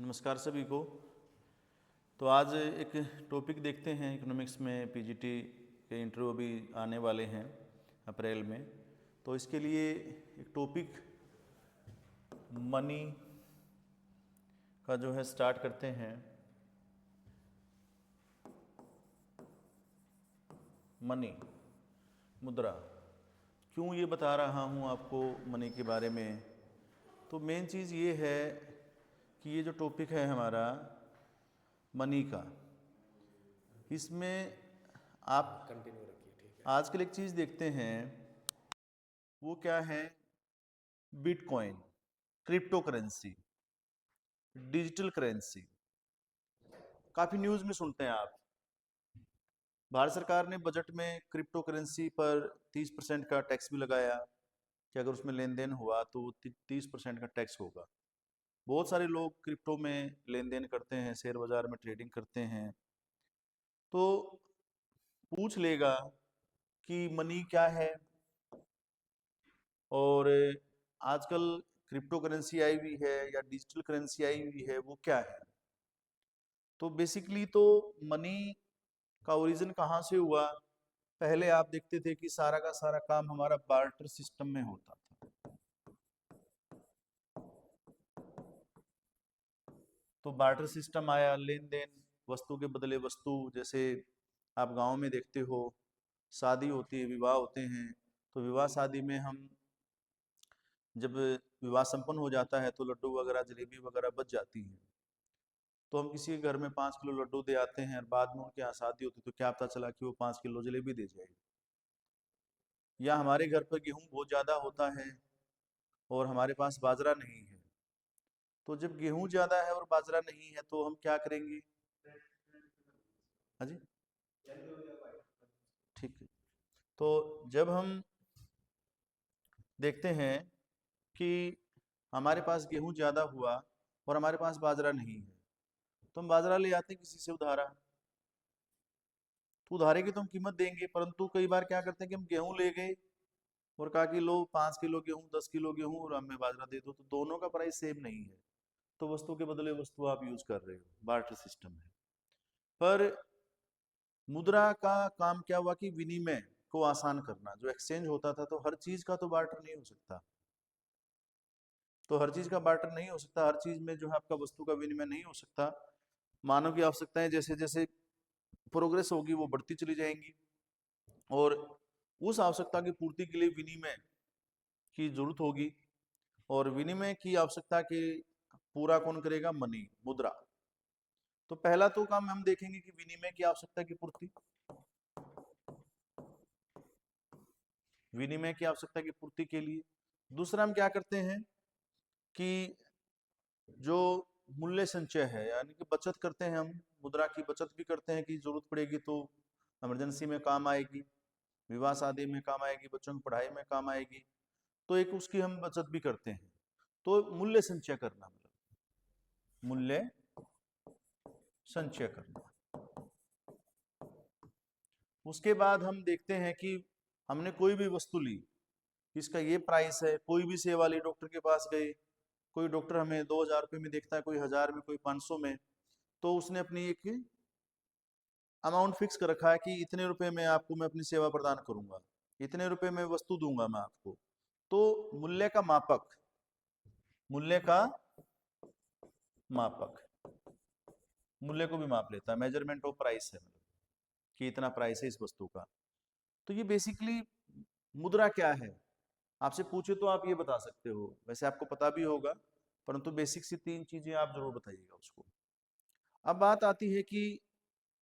नमस्कार सभी को। तो आज एक टॉपिक देखते हैं। इकोनॉमिक्स में पीजीटी के इंटरव्यू भी आने वाले हैं अप्रैल में, तो इसके लिए एक टॉपिक मनी का जो है स्टार्ट करते हैं। मनी, मुद्रा, क्यों ये बता रहा हूँ आपको मनी के बारे में। तो मेन चीज़ ये है कि ये जो टॉपिक है हमारा मनी का, इसमें आप कंटिन्यू रखिए, ठीक है। आजकल एक चीज़ देखते हैं, वो क्या है? Bitcoin, crypto currency, digital currency. काफ़ी न्यूज़ में सुनते हैं आप। भारत सरकार ने बजट में क्रिप्टो करेंसी पर 30% का टैक्स भी लगाया कि अगर उसमें लेन देन हुआ तो 30% का टैक्स होगा। बहुत सारे लोग क्रिप्टो में लेन देन करते हैं, शेयर बाजार में ट्रेडिंग करते हैं, तो पूछ लेगा कि मनी क्या है। और आजकल क्रिप्टो करेंसी आई हुई है या डिजिटल करेंसी आई हुई है, वो क्या है? तो बेसिकली तो मनी का ओरिजिन कहाँ से हुआ? पहले आप देखते थे कि सारा का सारा काम हमारा बार्टर सिस्टम में होता था। तो बार्टर सिस्टम आया, लेन देन, वस्तु के बदले वस्तु। जैसे आप गांव में देखते हो, शादी होती है, विवाह होते हैं, तो विवाह शादी में हम जब विवाह संपन्न हो जाता है तो लड्डू वगैरह, जलेबी वगैरह बच जाती है, तो हम किसी के घर में 5 किलो लड्डू दे आते हैं और बाद में उनके यहाँ शादी होती है तो क्या पता चला कि वो 5 किलो जलेबी दे जाएगी। या हमारे घर पर गेहूं बहुत ज़्यादा होता है और हमारे पास बाजरा नहीं है, तो जब गेहूं ज़्यादा है और बाजरा नहीं है तो हम क्या करेंगे? हाँ जी, ठीक है। तो जब हम देखते हैं कि हमारे पास गेहूं ज़्यादा हुआ और हमारे पास बाजरा नहीं है, तो हम बाजरा ले आते हैं किसी से उधारा। तो उधारे की तो हम कीमत देंगे, परंतु कई बार क्या करते हैं कि हम गेहूं ले गए और कहा कि लो 5 किलो गेहूं, 10 किलो गेहूं और हमें बाजरा दे दो, तो दोनों का प्राइस सेम नहीं है। तो वस्तु के बदले वस्तु आप यूज कर रहे हो, बार्टर सिस्टम है। पर मुद्रा का काम क्या हुआ कि विनिमय को आसान करना। जो एक्सचेंज होता था, तो हर चीज का तो बार्टर नहीं हो सकता, तो हर चीज का बार्टर नहीं हो सकता, हर चीज में जो है आपका वस्तु का विनिमय नहीं हो सकता। मानव की आवश्यकताएं जैसे जैसे प्रोग्रेस होगी वो बढ़ती चली जाएंगी, और उस आवश्यकता की पूर्ति के लिए विनिमय की जरूरत होगी। और विनिमय की आवश्यकता के पूरा कौन करेगा? मनी, मुद्रा। तो पहला तो काम हम देखेंगे कि विनिमय की आवश्यकता की पूर्ति, विनिमय की आवश्यकता की पूर्ति के लिए दूसरा हम क्या करते हैं कि जो मूल्य संचय है, यानी कि बचत करते हैं। हम मुद्रा की बचत भी करते हैं कि जरूरत पड़ेगी तो इमरजेंसी में काम आएगी, विवाह शादी में काम आएगी, बच्चों की पढ़ाई में काम आएगी, तो एक उसकी हम बचत भी करते हैं। तो मूल्य संचय करना, मतलब मूल्य संचय करना। उसके बाद हम देखते हैं कि हमने कोई भी वस्तु ली, इसका ये प्राइस है। कोई भी सेवा ली, डॉक्टर के पास गए, कोई डॉक्टर हमें 2,000 रुपये में देखता है, कोई 1,000 में, कोई 500 में, तो उसने अपनी एक अमाउंट फिक्स कर रखा है कि इतने रुपए में आपको मैं अपनी सेवा प्रदान करूंगा, इतने रुपए में वस्तु दूंगा मैं आपको। तो मूल्य का मापक, मूल्य का मापक मूल्य को भी माप लेता है, मेजरमेंट ऑफ प्राइस है, मतलब कि इतना प्राइस है इस वस्तु का। तो ये बेसिकली मुद्रा क्या है? आपसे पूछे तो आप ये बता सकते हो, वैसे आपको पता भी होगा, परंतु बेसिक सी 3 चीजें आप जरूर बताइएगा उसको। अब बात आती है कि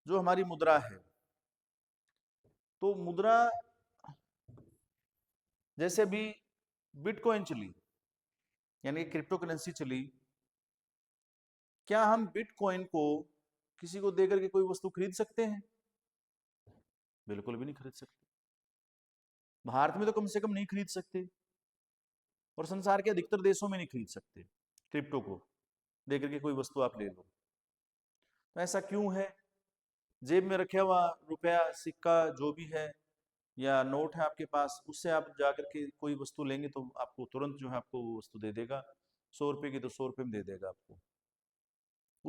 जो हमारी मुद्रा है, तो मुद्रा जैसे अभी बिटकॉइन चली, यानी क्रिप्टो करेंसी चली, क्या हम बिटकॉइन को किसी को देकर के कोई वस्तु खरीद सकते हैं? बिल्कुल भी नहीं खरीद सकते। भारत में तो कम से कम नहीं खरीद सकते, और संसार के अधिकतर देशों में नहीं खरीद सकते। क्रिप्टो को देकर के कोई वस्तु आप ले लो, तो ऐसा क्यों है? जेब में रखा हुआ रुपया, सिक्का जो भी है, या नोट है आपके पास, उससे आप जाकर के कोई वस्तु लेंगे तो आपको तुरंत जो है आपको वो वस्तु दे देगा। 100 रुपए की तो 100 रुपए में दे देगा आपको।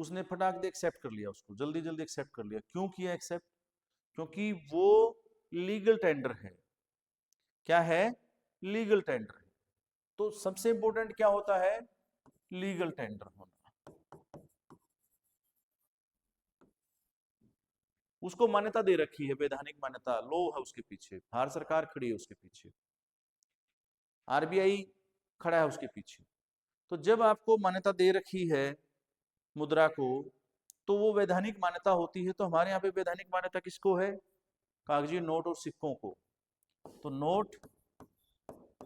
उसने फटाक दे एक्सेप्ट कर लिया, उसको जल्दी जल्दी एक्सेप्ट कर लिया। क्यों किया एक्सेप्ट? क्योंकि वो लीगल टेंडर है। क्या है? लीगल टेंडर है। तो सबसे इंपॉर्टेंट क्या होता है? लीगल टेंडर होना। उसको मान्यता दे रखी है, वैधानिक मान्यता, लो है उसके पीछे, भारत सरकार खड़ी है उसके पीछे, आरबीआई खड़ा है उसके पीछे। तो जब आपको मान्यता दे रखी है मुद्रा को, तो वो वैधानिक मान्यता होती है। तो हमारे यहाँ पे वैधानिक मान्यता किसको है? कागजी नोट और सिक्कों को। तो नोट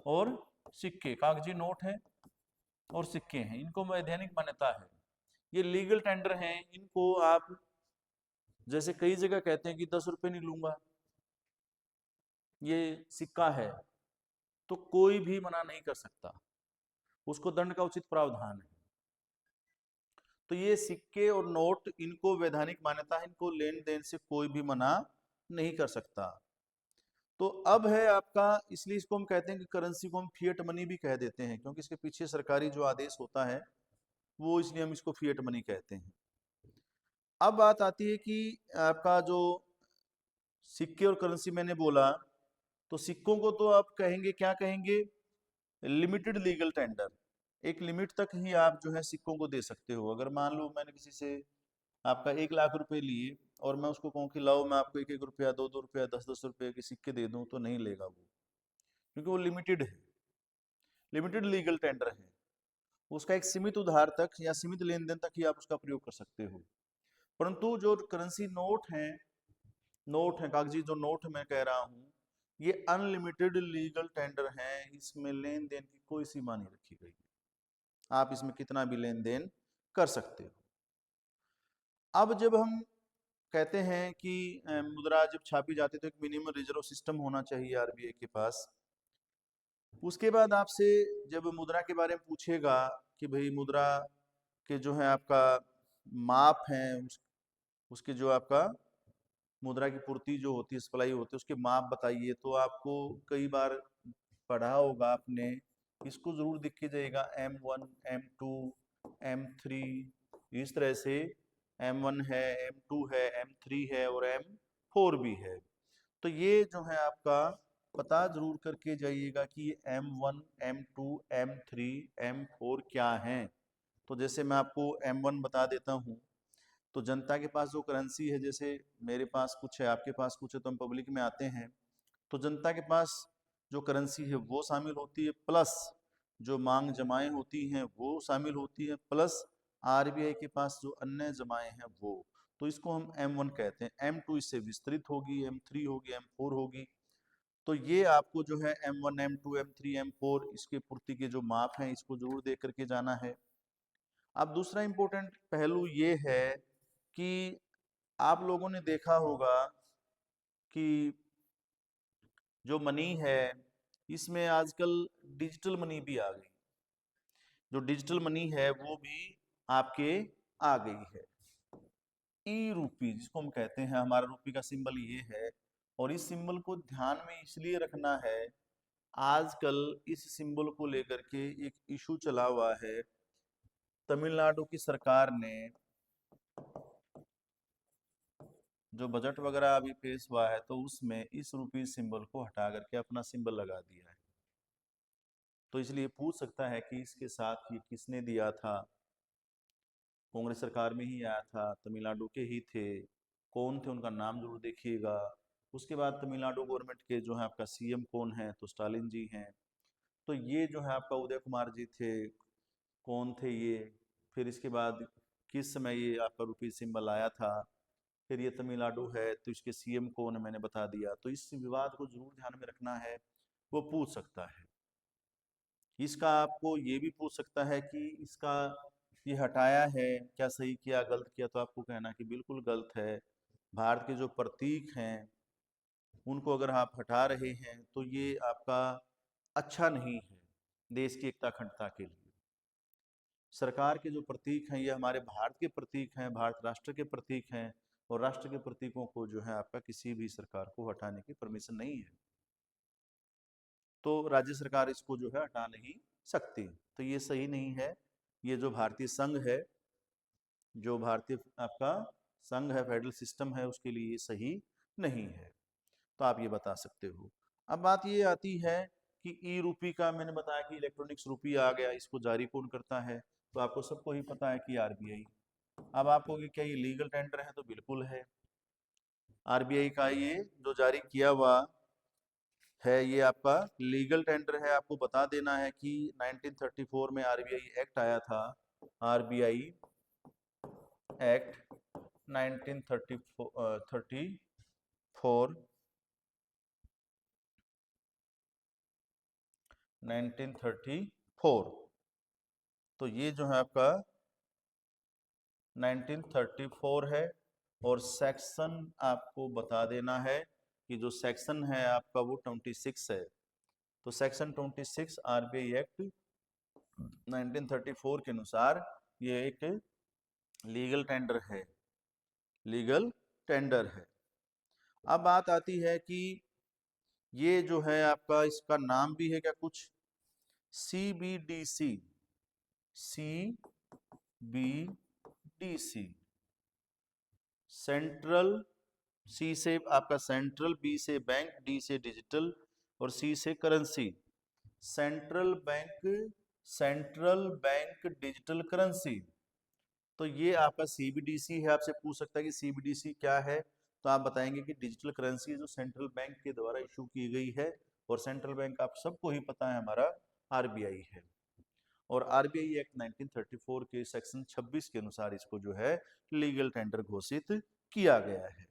और सिक्के, कागजी नोट है और सिक्के हैं, इनको वैधानिक मान्यता है। ये लीगल टेंडर हैं। इनको आप जैसे कई जगह कहते हैं कि 10 रुपए नहीं लूंगा, ये सिक्का है, तो कोई भी मना नहीं कर सकता, उसको दंड का उचित प्रावधान है। तो ये सिक्के और नोट, इनको वैधानिक मान्यता है, इनको लेन देन से कोई भी मना नहीं कर सकता। तो अब है आपका, इसलिए इसको हम कहते हैं कि करेंसी को हम फिएट मनी भी कह देते हैं, क्योंकि इसके पीछे सरकारी जो आदेश होता है वो, इसलिए हम इसको फिएट मनी कहते हैं। अब बात आती है कि आपका जो सिक्के और करेंसी मैंने बोला, तो सिक्कों को तो आप कहेंगे, क्या कहेंगे? Limited legal tender. एक लिमिट तक ही आप जो है सिक्कों को दे सकते हो। अगर मान लो मैंने किसी से आपका 1 लाख रुपए लिए और मैं उसको कहूँ कि लाओ मैं आपको 1 1 रुपया, 2 2 रुपया, 10 10 रुपये के सिक्के दे दूं, तो नहीं लेगा वो, क्योंकि वो लिमिटेड है, लिमिटेड लीगल टेंडर है। उसका एक सीमित उधार तक या सीमित लेन देन तक ही आप उसका प्रयोग कर सकते हो। परंतु जो करेंसी नोट है, कागजी जो नोट मैं कह रहा हूँ, ये अनलिमिटेड लीगल टेंडर है। इसमें लेन देन की कोई सीमा नहीं रखी गई है, आप इसमें कितना भी लेन देन कर सकते हो। अब जब हम कहते हैं कि मुद्रा जब छापी जाती है तो एक मिनिमम रिजर्व सिस्टम होना चाहिए आरबीआई के पास। उसके बाद आपसे जब मुद्रा के बारे में पूछेगा कि भाई मुद्रा के जो है आपका माप है, उसके जो आपका मुद्रा की पूर्ति जो होती है, सप्लाई होती है, उसके माप बताइए, तो आपको कई बार पढ़ा होगा आपने, इसको जरूर दिख के जाएगा M1 M2 M3, इस तरह से M1 है, M2 है, M3 है और M4 भी है। तो ये जो है आपका पता जरूर करके जाइएगा कि ये M1 M2 M3 M4 क्या हैं। तो जैसे मैं आपको M1 बता देता हूँ। तो जनता के पास जो करेंसी है, जैसे मेरे पास कुछ है, आपके पास कुछ है, तो हम पब्लिक में आते हैं, तो जनता के पास जो करेंसी है वो शामिल होती है, प्लस जो मांग जमाएं होती हैं वो शामिल होती है, प्लस आरबीआई के पास जो अन्य जमाएं हैं वो। तो इसको हम M1 कहते हैं। M2 इससे विस्तृत होगी, M3 होगी, M4 होगी। तो ये आपको जो है M1 M2 M3 M4 इसके पूर्ति के जो माप हैं, इसको जरूर देख करके जाना है। अब दूसरा इंपॉर्टेंट पहलू ये है कि आप लोगों ने देखा होगा कि जो मनी है, इसमें आजकल डिजिटल मनी भी आ गई। जो डिजिटल मनी है वो भी आपके आ गई है। ई रूपी जिसको हम कहते हैं, हमारा रूपी का सिंबल ये है। और इस सिंबल को ध्यान में इसलिए रखना है, आजकल इस सिंबल को लेकर के एक इशू चला हुआ है। तमिलनाडु की सरकार ने जो बजट वगैरह अभी पेश हुआ है, तो उसमें इस रूपी सिंबल को हटा करके अपना सिंबल लगा दिया है। तो इसलिए पूछ सकता है कि इसके साथ ये किसने दिया था? कांग्रेस सरकार में ही आया था, तमिलनाडु के ही थे, कौन थे उनका नाम जरूर देखिएगा। उसके बाद तमिलनाडु गवर्नमेंट के जो है आपका सीएम कौन है? तो स्टालिन जी हैं। तो ये जो है आपका उदय कुमार जी थे, कौन थे ये? फिर इसके बाद किस समय ये आपका रुपी सिंबल आया था? फिर ये तमिलनाडु है तो इसके सीएम कौन है, मैंने बता दिया। तो इस विवाद को जरूर ध्यान में रखना है, वो पूछ सकता है। इसका आपको ये भी पूछ सकता है कि इसका ये हटाया है, क्या सही किया गलत किया? तो आपको कहना कि बिल्कुल गलत है। भारत के जो प्रतीक हैं उनको अगर आप हटा रहे हैं तो ये आपका अच्छा नहीं है देश की एकता अखंडता के लिए। सरकार के जो प्रतीक हैं ये हमारे भारत के प्रतीक हैं, भारत राष्ट्र के प्रतीक हैं, और राष्ट्र के प्रतीकों को जो है आपका किसी भी सरकार को हटाने की परमिशन नहीं है। तो राज्य सरकार इसको जो है हटा नहीं सकती। तो ये सही नहीं है। ये जो भारतीय संघ है जो भारतीय आपका संघ है, फेडरल सिस्टम है, उसके लिए ये सही नहीं है। तो आप ये बता सकते हो। अब बात ये आती है कि ई रूपी का मैंने बताया कि इलेक्ट्रॉनिक्स रूपी आ गया, इसको जारी कौन करता है? तो आपको सबको ही पता है कि आरबीआई। अब आपको कि क्या ये लीगल टेंडर है? तो बिल्कुल है। आरबीआई का ये जो जारी किया हुआ है ये आपका लीगल टेंडर है। आपको बता देना है कि 1934 में आरबीआई एक्ट आया था, आरबीआई एक्ट 1934 1934। तो ये जो है आपका 1934 है। और सेक्शन आपको बता देना है कि जो सेक्शन है आपका वो 26 है। तो सेक्शन 26 आरबीआई एक्ट 1934 के अनुसार ये एक लीगल टेंडर है, लीगल टेंडर है। अब बात आती है कि ये जो है आपका, इसका नाम भी है क्या कुछ? CBDC, CBDC. सेंट्रल, सी से आपका सेंट्रल, बी से बैंक, डी से डिजिटल और सी से currency. Central bank, central bank digital currency. तो ये आपका सीबीडीसी है। आपसे पूछ सकता है कि सीबीडीसी क्या है, तो आप बताएंगे कि डिजिटल करेंसी जो सेंट्रल बैंक के द्वारा इशू की गई है। और सेंट्रल बैंक आप सबको ही पता है हमारा आरबीआई है। और आरबीआई एक्ट 1934 के सेक्शन 26 के अनुसार इसको जो है लीगल टेंडर घोषित किया गया है।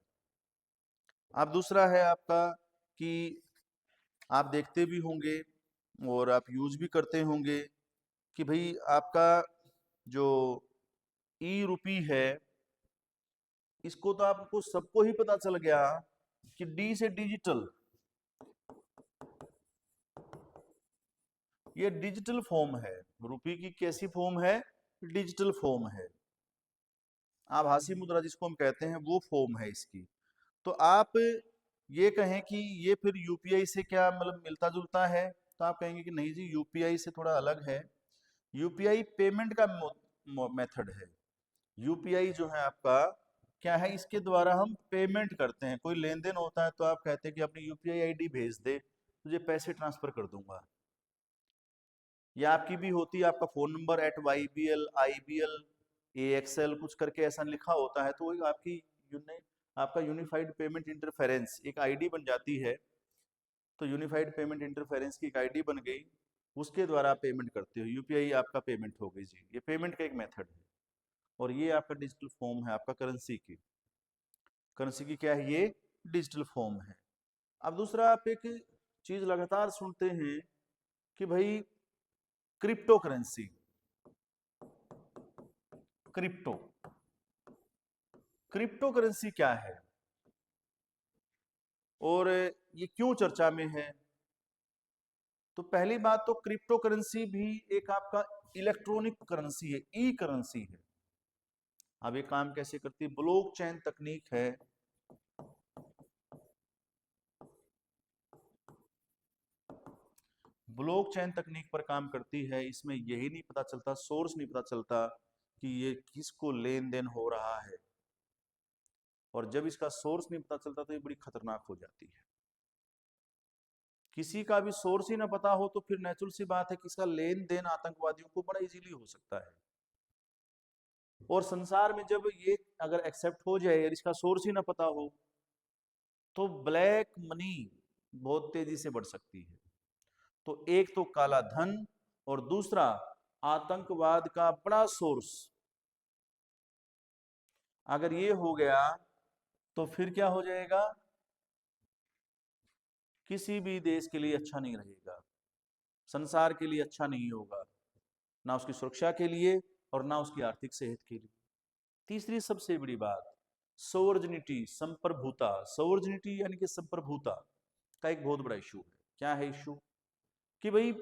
अब दूसरा है आपका कि आप देखते भी होंगे और आप यूज भी करते होंगे कि भाई आपका जो ई रूपी है, इसको तो आपको सबको ही पता चल गया कि डी से डिजिटल, ये डिजिटल फॉर्म है। रुपये की कैसी फॉर्म है? डिजिटल फॉर्म है। आभासी मुद्रा जिसको हम कहते हैं वो फॉर्म है इसकी। तो आप ये कहें कि ये फिर यूपीआई से क्या मतलब मिलता जुलता है, तो आप कहेंगे कि नहीं जी, यूपीआई से थोड़ा अलग है। यूपीआई पेमेंट का मेथड है। यूपीआई जो है आपका क्या है, इसके द्वारा हम पेमेंट करते हैं। कोई लेन देन होता है तो आप कहते हैं कि अपनी यूपीआई आईडी भेज दे, तुझे पैसे ट्रांसफर कर दूंगा। या आपकी भी होती है आपका phone number @YBL IBL AXL कुछ करके ऐसा लिखा होता है, तो वो आपकी आपका यूनिफाइड पेमेंट इंटरफेरेंस एक आईडी बन जाती है। तो यूनिफाइड पेमेंट इंटरफेरेंस की एक आईडी बन गई, उसके द्वारा आप पेमेंट करते हो, यूपीआई आपका पेमेंट हो गई जी। ये पेमेंट का एक मेथड है। और ये आपका डिजिटल फॉर्म है आपका करेंसी की। करेंसी की क्या है? ये डिजिटल फॉर्म है। अब दूसरा आप एक चीज लगातार सुनते हैं कि भाई crypto currency, crypto, crypto currency क्या है और ये क्यों चर्चा में है? तो पहली बात तो क्रिप्टो करेंसी भी एक आपका इलेक्ट्रॉनिक करेंसी है, ई करेंसी है। अब ये काम कैसे करती है? ब्लॉकचेन तकनीक है। ब्लॉकचेन तकनीक पर काम करती है। इसमें यही नहीं पता चलता, सोर्स नहीं पता चलता कि ये किसको लेन देन हो रहा है। और जब इसका सोर्स नहीं पता चलता तो ये बड़ी खतरनाक हो जाती है। किसी का भी सोर्स ही ना पता हो तो फिर नेचुरल सी बात है कि इसका लेन देन आतंकवादियों को बड़ा इजीली हो सकता है। और संसार में जब ये अगर एक्सेप्ट हो जाए और इसका सोर्स ही ना पता हो, तो ब्लैक मनी बहुत तेजी से बढ़ सकती है। तो एक तो काला धन और दूसरा आतंकवाद का बड़ा सोर्स, अगर ये हो गया तो फिर क्या हो जाएगा? किसी भी देश के लिए अच्छा नहीं रहेगा, संसार के लिए अच्छा नहीं होगा, ना उसकी सुरक्षा के लिए और ना उसकी आर्थिक सेहत के लिए। तीसरी सबसे बड़ी बात, सोवर्जिनिटी, संप्रभुता। सोवर्जिनिटी यानी कि संप्रभुता का एक बहुत बड़ा इशू है। क्या है इशू? कि भाई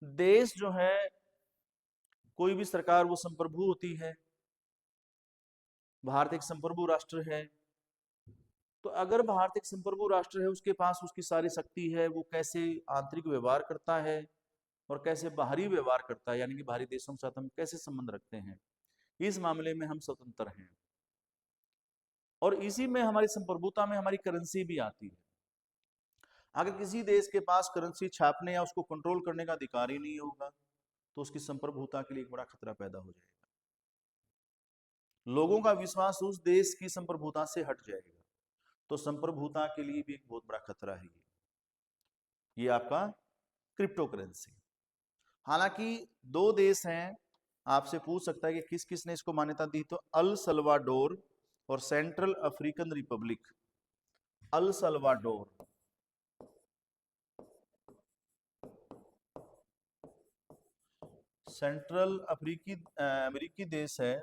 देश जो है, कोई भी सरकार वो संप्रभु होती है। भारत एक संप्रभु राष्ट्र है। तो अगर भारत एक संप्रभु राष्ट्र है, उसके पास उसकी सारी शक्ति है, वो कैसे आंतरिक व्यवहार करता है और कैसे बाहरी व्यवहार करता है, यानी कि बाहरी देशों के साथ हम कैसे संबंध रखते हैं, इस मामले में हम स्वतंत्र हैं। और इसी में हमारी संप्रभुता में हमारी करेंसी भी आती है। अगर किसी देश के पास करेंसी छापने या उसको कंट्रोल करने का अधिकार ही नहीं होगा तो उसकी संप्रभुता के लिए एक बड़ा खतरा पैदा हो जाएगा। लोगों का विश्वास उस देश की संप्रभुता से हट जाएगा। तो संप्रभुता के लिए भी एक बहुत बड़ा खतरा है ये आपका क्रिप्टो करेंसी। हालांकि दो देश हैं, आपसे पूछ सकता है कि किस किस ने इसको मान्यता दी, तो अल सल्वाडोर और central African Republic. El Salvador central अमेरिकी देश है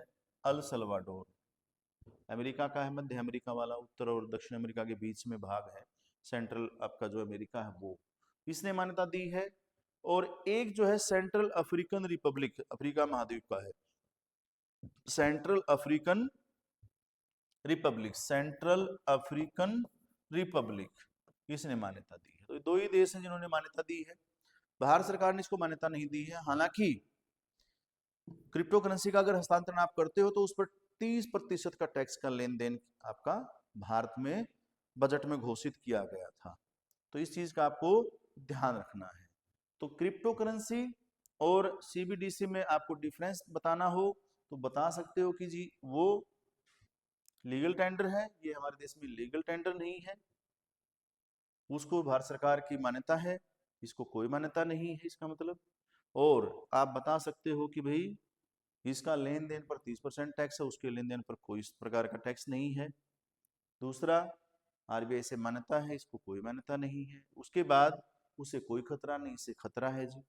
अल सल्वाडोर। अमेरिका का है, मध्य अमेरिका वाला, उत्तर और दक्षिण अमेरिका के बीच में भाग है। सेंट्रल आपका जो अमेरिका है वो, इसने मान्यता दी है। और एक जो है सेंट्रल अफ्रीकन रिपब्लिक, अफ्रीका महाद्वीप का है, central African Republic, central African Republic, इसने मान्यता दी है। तो दो ही देश हैं जिन्होंने मान्यता दी है। भारत सरकार ने इसको मान्यता नहीं दी है। हालांकि क्रिप्टो करेंसी का अगर हस्तांतरण आप करते हो तो उस पर 30% का टैक्स का लेन देन आपका भारत में बजट में घोषित किया गया था। तो इस चीज का आपको ध्यान रखना है। तो क्रिप्टो करेंसी और सीबीडीसी में आपको डिफरेंस बताना हो तो बता सकते हो कि जी वो लीगल टेंडर है, ये हमारे देश में लीगल टेंडर नहीं है, उसको भारत सरकार की मान्यता है, इसको कोई मान्यता नहीं है इसका मतलब। और आप बता सकते हो कि भाई इसका लेन देन पर 30% टैक्स है, उसके लेन देन पर कोई इस प्रकार का टैक्स नहीं है। दूसरा, आरबीआई से मान्यता है, इसको कोई मान्यता नहीं है। उसके बाद उसे कोई खतरा नहीं, इससे खतरा है जी,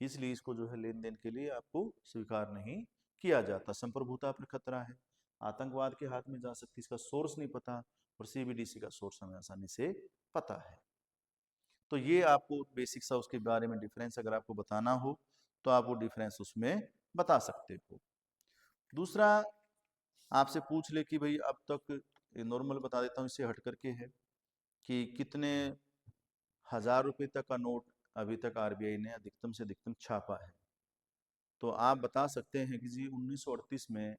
इसलिए इसको जो है लेन देन के लिए आपको स्वीकार नहीं किया जाता। संप्रभुता पर खतरा है, आतंकवाद के हाथ में जा सकती, इसका सोर्स नहीं पता, और सीबीडीसी का सोर्स हमें आसानी से पता है। तो ये आपको बेसिक सा उसके बारे में डिफरेंस अगर आपको बताना हो तो आप वो डिफरेंस उसमें बता सकते हो। दूसरा, आपसे पूछ ले कि भाई अब तक नॉर्मल बता देता हूँ, इससे हट करके है कि कितने हजार रुपए तक का नोट अभी तक आरबीआई ने अधिकतम से अधिकतम छापा है। तो आप बता सकते हैं कि जी 1938 में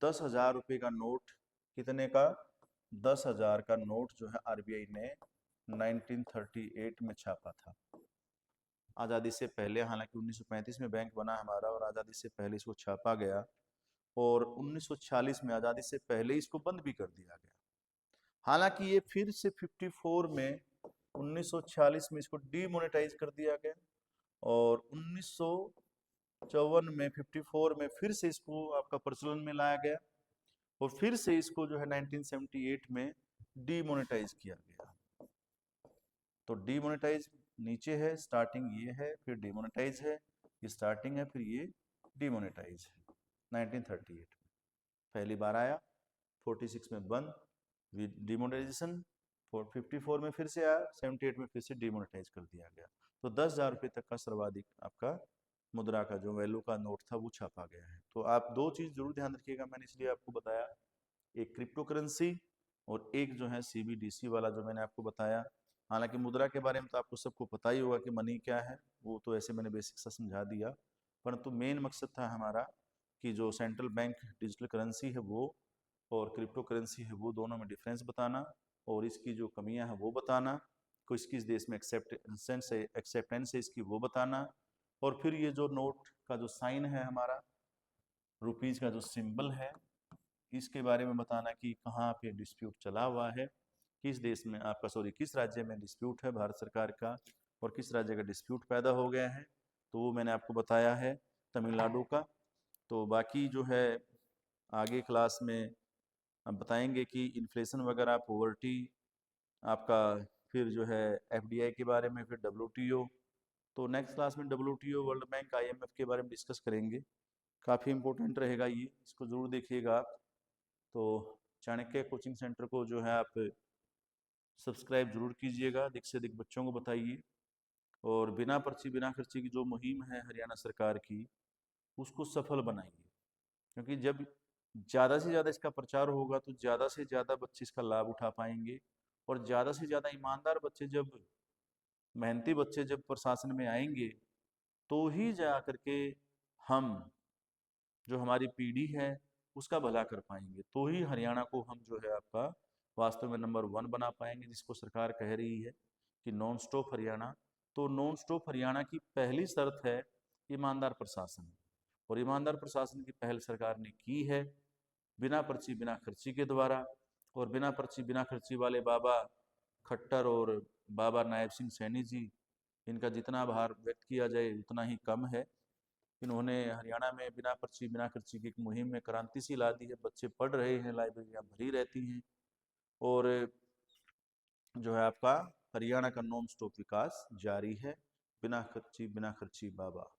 10,000 रुपये का नोट, कितने का, 10,000 का नोट जो है आरबीआई ने 1938 में छापा था। आज़ादी से पहले, हालांकि 1935 में बैंक बना हमारा और आज़ादी से पहले इसको छापा गया, और 1946 में आज़ादी से पहले इसको बंद भी कर दिया गया। हालांकि ये फिर से 54 में, 1946 में इसको डीमोनेटाइज कर दिया गया, और 1954 में 54 में फिर से इसको आपका प्रचलन में लाया गया, और फिर से इसको जो है 1978 में डीमोनेटाइज किया गया। तो डीमोनेटाइज नीचे है, स्टार्टिंग ये है, फिर डीमोनेटाइज है, ये स्टार्टिंग है, फिर ये डीमोनेटाइज है। 1938 में पहली बार आया, 46 में बंद, डिमोनेटाइजेशन, 54 में फिर से आया, 78 में फिर से डिमोनेटाइज कर दिया गया। तो 10,000 रुपये तक का सर्वाधिक आपका मुद्रा का जो वैल्यू का नोट था वो छापा गया है। तो आप दो चीज जरूर ध्यान रखिएगा, मैंने इसलिए आपको बताया, एक क्रिप्टो करेंसी और एक जो है सीबीडीसी वाला जो मैंने आपको बताया। हालांकि मुद्रा के बारे में तो आपको सबको पता ही होगा कि मनी क्या है, वो तो ऐसे मैंने बेसिक सा समझा दिया, परंतु मेन मकसद था हमारा कि जो सेंट्रल बैंक डिजिटल करेंसी है वो और क्रिप्टो करेंसी है वो दोनों में डिफरेंस बताना, और इसकी जो कमियां हैं वो बताना, किस किस देश में एक्सेप्टेंस है इसकी वो बताना, और फिर ये जो नोट का जो साइन है हमारा, रुपीज का जो सिंबल है, इसके बारे में बताना कि कहाँ पे डिस्प्यूट चला हुआ है, किस देश में आपका, सॉरी, किस राज्य में डिस्प्यूट है भारत सरकार का, और किस राज्य का डिस्प्यूट पैदा हो गया है, तो वो मैंने आपको बताया है, तमिलनाडु का। तो बाकी जो है आगे क्लास में हम बताएंगे कि इन्फ्लेशन वगैरह, पॉवर्टी आपका, फिर जो है एफडीआई के बारे में, फिर डब्ल्यूटीओ। तो नेक्स्ट क्लास में डब्ल्यूटीओ, वर्ल्ड बैंक, आईएमएफ के बारे में डिस्कस करेंगे। काफ़ी इंपॉर्टेंट रहेगा ये, इसको ज़रूर देखिएगा आप। तो चाणक्य कोचिंग सेंटर को जो है आप सब्सक्राइब जरूर कीजिएगा, अधिक से अधिक बच्चों को बताइए, और बिना पर्ची बिना खर्ची की जो मुहिम है हरियाणा सरकार की उसको सफल बनाइए, क्योंकि जब ज़्यादा से ज़्यादा इसका प्रचार होगा तो ज़्यादा से ज़्यादा बच्चे इसका लाभ उठा पाएंगे, और ज़्यादा से ज़्यादा ईमानदार बच्चे, जब मेहनती बच्चे जब प्रशासन में आएंगे तो ही जा करके हम जो हमारी पीढ़ी है उसका भला कर पाएंगे, तो ही हरियाणा को हम जो है आपका वास्तव में नंबर 1 बना पाएंगे, जिसको सरकार कह रही है कि नॉन स्टॉप हरियाणा। तो नॉन स्टॉप हरियाणा की पहली शर्त है ईमानदार प्रशासन, और ईमानदार प्रशासन की पहल सरकार ने की है बिना पर्ची बिना खर्ची के द्वारा। और बिना पर्ची बिना खर्ची वाले बाबा खट्टर और बाबा नायब सिंह सैनी जी, इनका जितना आभार व्यक्त किया जाए उतना ही कम है। इन्होंने हरियाणा में बिना पर्ची बिना खर्ची की एक मुहिम में क्रांति सी ला दी है, बच्चे पढ़ रहे हैं, लाइब्रेरियाँ भरी रहती हैं, और जो है आपका हरियाणा का नॉन स्टॉप विकास जारी है। बिना खर्ची बाबा।